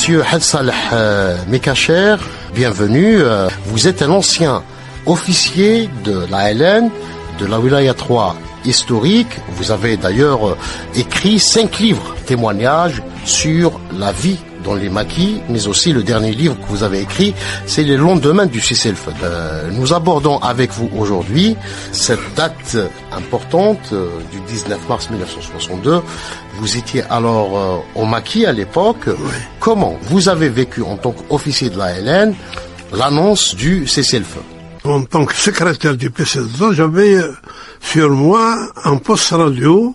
Monsieur Had Saleh Mekacher, bienvenue. Vous êtes un ancien officier de la LN, de la Wilaya 3 historique. Vous avez d'ailleurs écrit 5 livres, témoignages sur la vie dans les maquis, mais aussi le dernier livre que vous avez écrit, c'est Les lendemains du cessez-le-feu. Nous abordons avec vous aujourd'hui cette date importante du 19 mars 1962. Vous étiez alors au maquis à l'époque. Oui. Comment vous avez vécu en tant qu'officier de la LN l'annonce du cessez-le-feu? En tant que secrétaire du PCD, j'avais sur moi un poste radio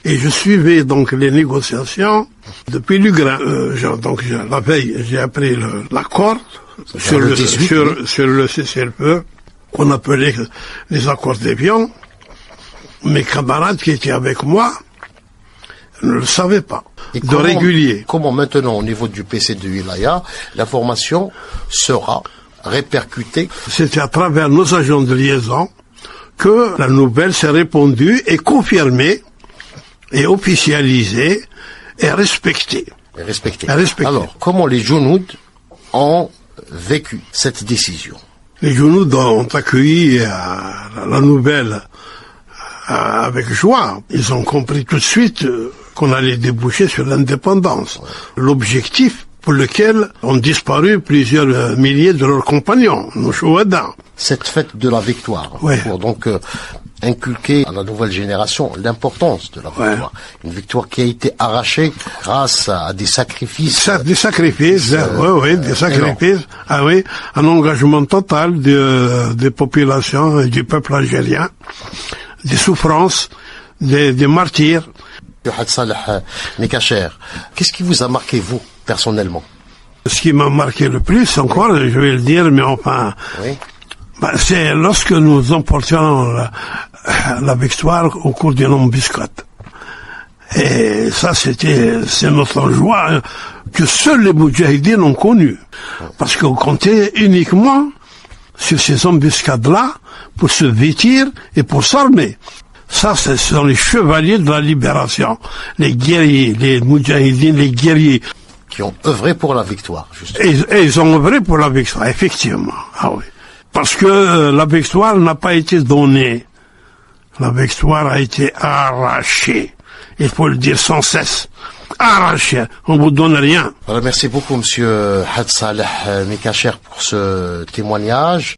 et je suivais donc les négociations depuis Lugrin. La veille, j'ai appris l'accord sur le cessez-le-feu qu'on appelait les accords d'Évian. Mes camarades qui étaient avec moi ne le savaient pas. Régulier. Comment maintenant, au niveau du PC de Wilaya, l'information sera répercutée? C'était à travers nos agents de liaison que la nouvelle s'est répandue et confirmée et officialisée et respectée. Alors, comment les Jounouds ont vécu cette décision? Les Jounouds ont accueilli la nouvelle avec joie. Ils ont compris tout de suite qu'on allait déboucher sur l'indépendance. L'objectif pour lequel ont disparu plusieurs milliers de leurs compagnons, nos chouadans. Cette fête de la victoire, ouais. Pour donc inculquer à la nouvelle génération l'importance de la victoire. Ouais. Une victoire qui a été arrachée grâce à des sacrifices. Des sacrifices. Ah oui, un engagement total des populations et du peuple algérien, des souffrances, des martyrs. Had Saleh Mekacher, qu'est-ce qui vous a marqué, vous, personnellement? Ce qui m'a marqué le plus, encore, je vais le dire, mais enfin, oui. C'est lorsque nous emportions la victoire au cours d'une embuscade. Et ça, c'est notre joie que seuls les Moudjahidines ont connue. Parce qu'on comptait uniquement sur ces embuscades-là pour se vêtir et pour s'armer. Ça, ce sont les chevaliers de la libération, les guerriers, les Moudjahidines, les guerriers. Qui ont œuvré pour la victoire, justement. Et ils ont œuvré pour la victoire, effectivement. Ah oui. Parce que la victoire n'a pas été donnée. La victoire a été arrachée. Il faut le dire sans cesse. Arrachée. On vous donne rien. Alors, merci beaucoup, monsieur Had Saleh Mekacher, pour ce témoignage.